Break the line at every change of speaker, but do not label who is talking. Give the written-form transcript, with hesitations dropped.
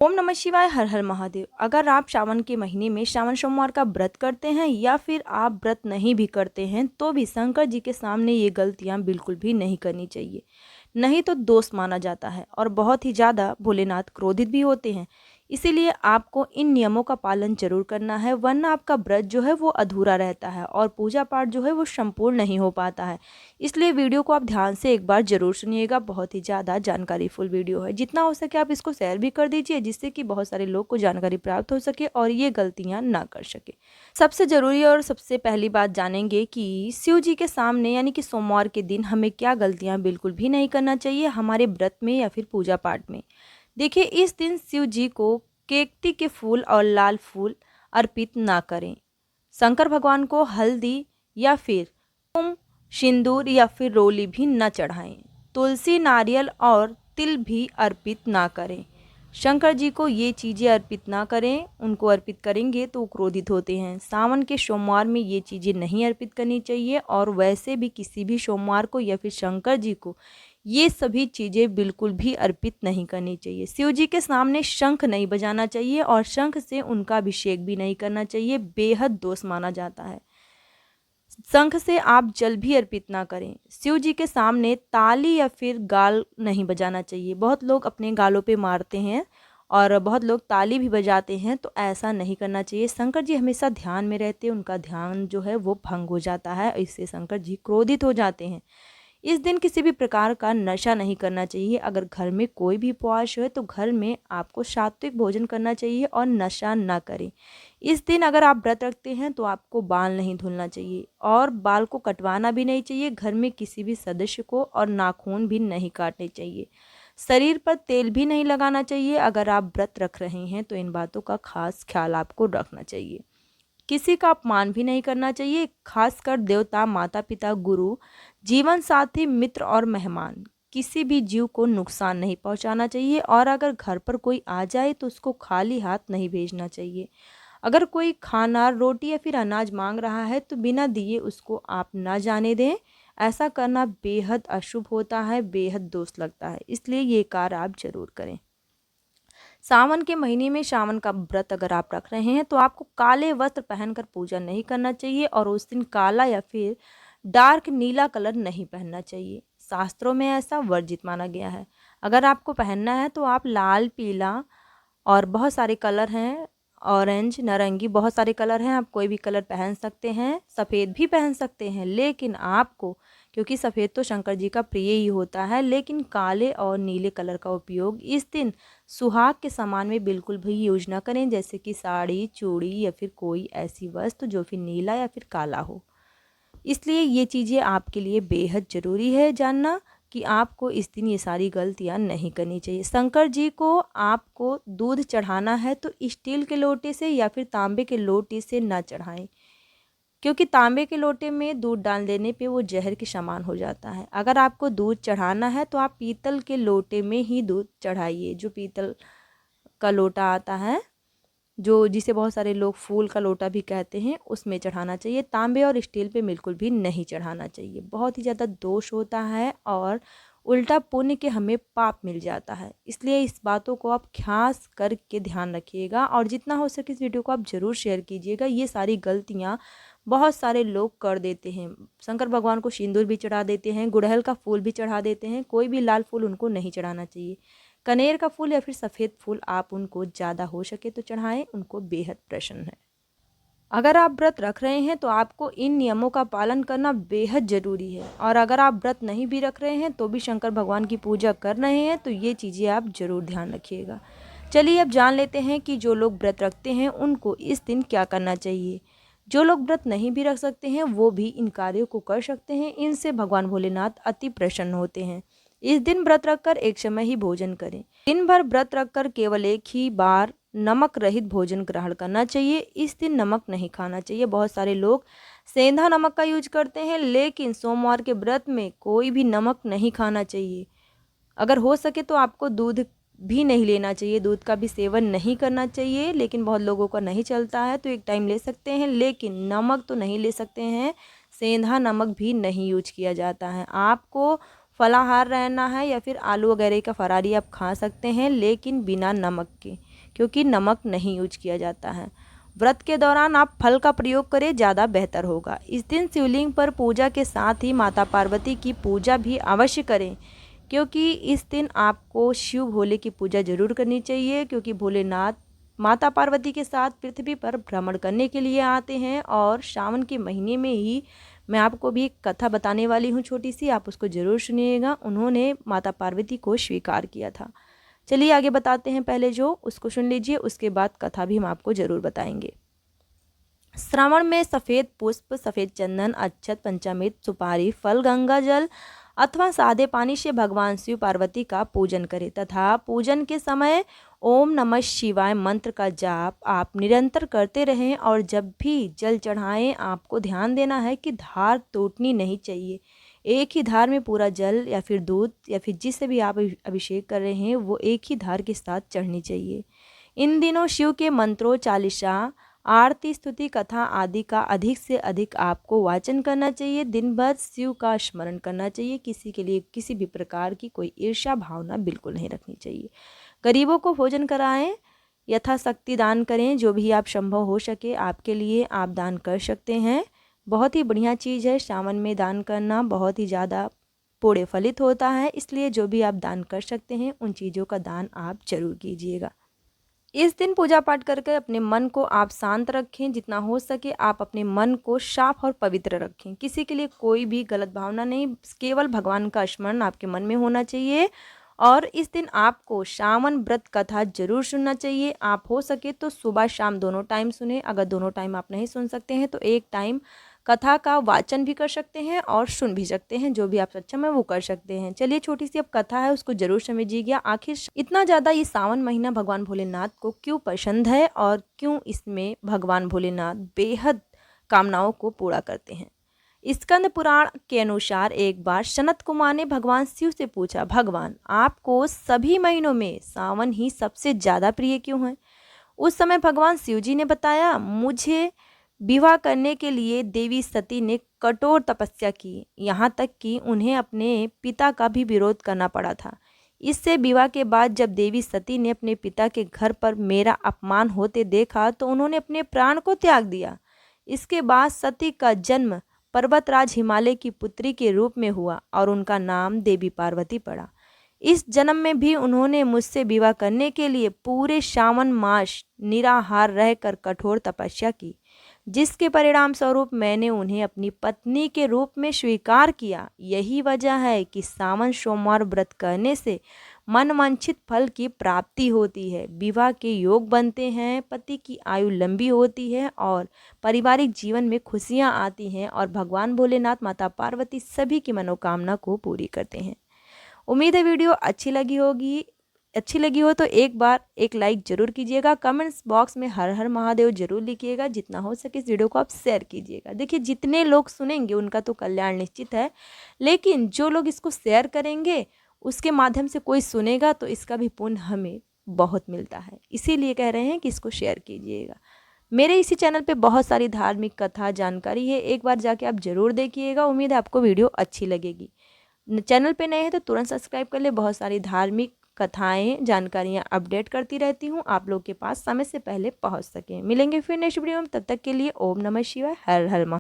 ओम नमः शिवाय, हर हर महादेव। अगर आप श्रावण के महीने में श्रावण सोमवार का व्रत करते हैं या फिर आप व्रत नहीं भी करते हैं तो भी शंकर जी के सामने ये गलतियां बिल्कुल भी नहीं करनी चाहिए, नहीं तो दोष माना जाता है और बहुत ही ज़्यादा भोलेनाथ क्रोधित भी होते हैं। इसीलिए आपको इन नियमों का पालन जरूर करना है, वरना आपका व्रत जो है वो अधूरा रहता है और पूजा पाठ जो है वो संपूर्ण नहीं हो पाता है। इसलिए वीडियो को आप ध्यान से एक बार जरूर सुनिएगा, बहुत ही ज़्यादा जानकारीफुल वीडियो है। जितना हो सके आप इसको शेयर भी कर दीजिए, जिससे कि बहुत सारे लोग को जानकारी प्राप्त हो सके और ये गलतियाँ ना कर सके। सबसे ज़रूरी और सबसे पहली बात जानेंगे कि शिव जी के सामने यानी कि सोमवार के दिन हमें क्या गलतियाँ बिल्कुल भी नहीं करना चाहिए हमारे व्रत में या फिर पूजा पाठ में। देखिए, इस दिन शिव जी को केकती के फूल और लाल फूल अर्पित ना करें। शंकर भगवान को हल्दी या फिर कुमकुम, सिंदूर या फिर रोली भी न चढ़ाएं। तुलसी, नारियल और तिल भी अर्पित ना करें। शंकर जी को ये चीज़ें अर्पित ना करें, उनको अर्पित करेंगे तो क्रोधित होते हैं। सावन के सोमवार में ये चीज़ें नहीं अर्पित करनी चाहिए और वैसे भी किसी भी सोमवार को या फिर शंकर जी को ये सभी चीज़ें बिल्कुल भी अर्पित नहीं करनी चाहिए। शिव जी के सामने शंख नहीं बजाना चाहिए और शंख से उनका अभिषेक भी नहीं करना चाहिए, बेहद दोष माना जाता है। शंख से आप जल भी अर्पित ना करें। शिव जी के सामने ताली या फिर गाल नहीं बजाना चाहिए। बहुत लोग अपने गालों पे मारते हैं और बहुत लोग ताली भी बजाते हैं, तो ऐसा नहीं करना चाहिए। शंकर जी हमेशा ध्यान में रहते हैं, उनका ध्यान जो है वो भंग हो जाता है, इससे शंकर जी क्रोधित हो जाते हैं। इस दिन किसी भी प्रकार का नशा नहीं करना चाहिए। अगर घर में कोई भी उपवास है तो घर में आपको सात्विक भोजन करना चाहिए और नशा ना करें। इस दिन अगर आप व्रत रखते हैं तो आपको बाल नहीं धुलना चाहिए और बाल को कटवाना भी नहीं चाहिए। घर में किसी भी सदस्य को और नाखून भी नहीं काटने चाहिए। शरीर पर तेल भी नहीं लगाना चाहिए। अगर आप व्रत रख रहे हैं तो इन बातों का खास ख्याल आपको रखना चाहिए। किसी का अपमान भी नहीं करना चाहिए, खासकर देवता, माता पिता, गुरु, जीवन साथी, मित्र और मेहमान। किसी भी जीव को नुकसान नहीं पहुंचाना चाहिए और अगर घर पर कोई आ जाए तो उसको खाली हाथ नहीं भेजना चाहिए। अगर कोई खाना, रोटी या फिर अनाज मांग रहा है तो बिना दिए उसको आप ना जाने दें। ऐसा करना बेहद अशुभ होता है, बेहद दोष लगता है, इसलिए ये कार्य आप जरूर करें। सावन के महीने में सावन का व्रत अगर आप रख रहे हैं तो आपको काले वस्त्र पहनकर पूजा नहीं करना चाहिए और उस दिन काला या फिर डार्क नीला कलर नहीं पहनना चाहिए। शास्त्रों में ऐसा वर्जित माना गया है। अगर आपको पहनना है तो आप लाल, पीला और बहुत सारे कलर हैं, ऑरेंज, नारंगी, बहुत सारे कलर हैं, आप कोई भी कलर पहन सकते हैं। सफ़ेद भी पहन सकते हैं, लेकिन आपको, क्योंकि सफ़ेद तो शंकर जी का प्रिय ही होता है, लेकिन काले और नीले कलर का उपयोग इस दिन सुहाग के सामान में बिल्कुल भी यूज ना करें, जैसे कि साड़ी, चूड़ी या फिर कोई ऐसी वस्तु जो फिर नीला या फिर काला हो। इसलिए ये चीज़ें आपके लिए बेहद ज़रूरी है जानना कि आपको इस दिन ये सारी गलतियां नहीं करनी चाहिए। शंकर जी को आपको दूध चढ़ाना है तो स्टील के लोटे से या फिर तांबे के लोटे से ना चढ़ाएं, क्योंकि तांबे के लोटे में दूध डाल देने पे वो जहर के समान हो जाता है। अगर आपको दूध चढ़ाना है तो आप पीतल के लोटे में ही दूध चढ़ाइए। जो पीतल का लोटा आता है, जो जिसे बहुत सारे लोग फूल का लोटा भी कहते हैं, उसमें चढ़ाना चाहिए। तांबे और स्टील पे बिल्कुल भी नहीं चढ़ाना चाहिए, बहुत ही ज़्यादा दोष होता है और उल्टा पुण्य के हमें पाप मिल जाता है। इसलिए इस बातों को आप खास करके ध्यान रखिएगा और जितना हो सके इस वीडियो को आप ज़रूर शेयर कीजिएगा। ये सारी गलतियाँ बहुत सारे लोग कर देते हैं। शंकर भगवान को सिंदूर भी चढ़ा देते हैं, गुड़हल का फूल भी चढ़ा देते हैं, कोई भी लाल फूल उनको नहीं चढ़ाना चाहिए। कनेर का फूल या फिर सफ़ेद फूल आप उनको ज़्यादा हो सके तो चढ़ाएं, उनको बेहद प्रसन्न है। अगर आप व्रत रख रहे हैं तो आपको इन नियमों का पालन करना बेहद ज़रूरी है और अगर आप व्रत नहीं भी रख रहे हैं तो भी शंकर भगवान की पूजा कर रहे हैं तो ये चीज़ें आप ज़रूर ध्यान रखिएगा। चलिए अब जान लेते हैं कि जो लोग व्रत रखते हैं उनको इस दिन क्या करना चाहिए। जो लोग व्रत नहीं भी रख सकते हैं वो भी इन कार्यों को कर सकते हैं, इनसे भगवान भोलेनाथ अति प्रसन्न होते हैं। इस दिन व्रत रखकर एक समय ही भोजन करें। दिन भर व्रत रखकर केवल एक ही बार नमक रहित भोजन ग्रहण करना चाहिए। इस दिन नमक नहीं खाना चाहिए। बहुत सारे लोग सेंधा नमक का यूज करते हैं, लेकिन सोमवार के व्रत में कोई भी नमक नहीं खाना चाहिए। अगर हो सके तो आपको दूध भी नहीं लेना चाहिए, दूध का भी सेवन नहीं करना चाहिए, लेकिन बहुत लोगों का नहीं चलता है तो एक टाइम ले सकते हैं, लेकिन नमक तो नहीं ले सकते हैं। सेंधा नमक भी नहीं यूज किया जाता है। आपको फलाहार रहना है या फिर आलू वगैरह का फरारी आप खा सकते हैं, लेकिन बिना नमक के, क्योंकि नमक नहीं यूज किया जाता है। व्रत के दौरान आप फल का प्रयोग करें, ज़्यादा बेहतर होगा। इस दिन शिवलिंग पर पूजा के साथ ही माता पार्वती की पूजा भी अवश्य करें, क्योंकि इस दिन आपको शिव भोले की पूजा जरूर करनी चाहिए, क्योंकि भोलेनाथ माता पार्वती के साथ पृथ्वी पर भ्रमण करने के लिए आते हैं। और सावन के महीने में ही मैं आपको भी एक कथा बताने वाली हूँ छोटी सी, आप उसको ज़रूर सुनिएगा। उन्होंने माता पार्वती को स्वीकार किया था। चलिए आगे बताते हैं, पहले जो उसको सुन लीजिए, उसके बाद कथा भी हम आपको ज़रूर बताएंगे। श्रावण में सफ़ेद पुष्प, सफ़ेद चंदन, अक्षत, पंचामृत, सुपारी, फल, गंगा जल अथवा सादे पानी से भगवान शिव पार्वती का पूजन करें तथा पूजन के समय ओम नमः शिवाय मंत्र का जाप आप निरंतर करते रहें। और जब भी जल चढ़ाएं, आपको ध्यान देना है कि धार टूटनी नहीं चाहिए। एक ही धार में पूरा जल या फिर दूध या फिर जिससे भी आप अभिषेक कर रहे हैं वो एक ही धार के साथ चढ़नी चाहिए। इन दिनों शिव के मंत्रों, चालीसा, आरती, स्तुति, कथा आदि का अधिक से अधिक आपको वाचन करना चाहिए। दिन भर शिव का स्मरण करना चाहिए। किसी के लिए किसी भी प्रकार की कोई ईर्ष्या भावना बिल्कुल नहीं रखनी चाहिए। गरीबों को भोजन कराएं, यथाशक्ति दान करें। जो भी आप संभव हो सके आपके लिए आप दान कर सकते हैं। बहुत ही बढ़िया चीज़ है, सावन में दान करना बहुत ही ज़्यादा पुण्य फलित होता है। इसलिए जो भी आप दान कर सकते हैं उन चीज़ों का दान आप जरूर कीजिएगा। इस दिन पूजा पाठ करके अपने मन को आप शांत रखें। जितना हो सके आप अपने मन को साफ और पवित्र रखें। किसी के लिए कोई भी गलत भावना नहीं, केवल भगवान का स्मरण आपके मन में होना चाहिए। और इस दिन आपको सावन व्रत कथा जरूर सुनना चाहिए। आप हो सके तो सुबह शाम दोनों टाइम सुने। अगर दोनों टाइम आप नहीं सुन सकते हैं तो एक टाइम कथा का वाचन भी कर सकते हैं और सुन भी सकते हैं। जो भी आप सक्षम है वो कर सकते हैं। चलिए छोटी सी अब कथा है उसको जरूर समझिएगा। आखिर इतना ज़्यादा ये सावन महीना भगवान भोलेनाथ को क्यों पसंद है और क्यों इसमें भगवान भोलेनाथ बेहद कामनाओं को पूरा करते हैं। स्कंद पुराण के अनुसार एक बार सनत कुमार ने भगवान शिव से पूछा, भगवान आपको सभी महीनों में सावन ही सबसे ज़्यादा प्रिय क्यों है। उस समय भगवान शिव जी ने बताया, मुझे विवाह करने के लिए देवी सती ने कठोर तपस्या की, यहाँ तक कि उन्हें अपने पिता का भी विरोध करना पड़ा था। इससे विवाह के बाद जब देवी सती ने अपने पिता के घर पर मेरा अपमान होते देखा तो उन्होंने अपने प्राण को त्याग दिया। इसके बाद सती का जन्म पर्वतराज हिमालय की पुत्री के रूप में हुआ और उनका नाम देवी पार्वती पड़ा। इस जन्म में भी उन्होंने मुझसे विवाह करने के लिए पूरे सावन मास निराहार रहकर कठोर तपस्या की, जिसके परिणाम स्वरूप मैंने उन्हें अपनी पत्नी के रूप में स्वीकार किया। यही वजह है कि सावन सोमवार व्रत करने से मनवांछित फल की प्राप्ति होती है, विवाह के योग बनते हैं, पति की आयु लंबी होती है और पारिवारिक जीवन में खुशियां आती हैं और भगवान भोलेनाथ माता पार्वती सभी की मनोकामना को पूरी करते हैं। उम्मीद है वीडियो अच्छी लगी हो तो एक बार एक लाइक जरूर कीजिएगा। कमेंट्स बॉक्स में हर हर महादेव जरूर लिखिएगा। जितना हो सके इस वीडियो को आप शेयर कीजिएगा। देखिए जितने लोग सुनेंगे उनका तो कल्याण निश्चित है, लेकिन जो लोग इसको शेयर करेंगे उसके माध्यम से कोई सुनेगा तो इसका भी पुण्य हमें बहुत मिलता है। इसीलिए कह रहे हैं कि इसको शेयर कीजिएगा। मेरे इसी चैनल पे बहुत सारी धार्मिक कथा जानकारी है, एक बार जाके आप जरूर देखिएगा। उम्मीद है आपको वीडियो अच्छी लगेगी। चैनल पे नए हैं तो तुरंत सब्सक्राइब कर ले। बहुत सारी धार्मिक कथाएं जानकारियां अपडेट करती रहती हूं, आप लोग के पास समय से पहले पहुंच सकें। मिलेंगे फिर नेक्स्ट वीडियो में, तब तक के लिए ओम नमः शिवाय, हर हर महादेव।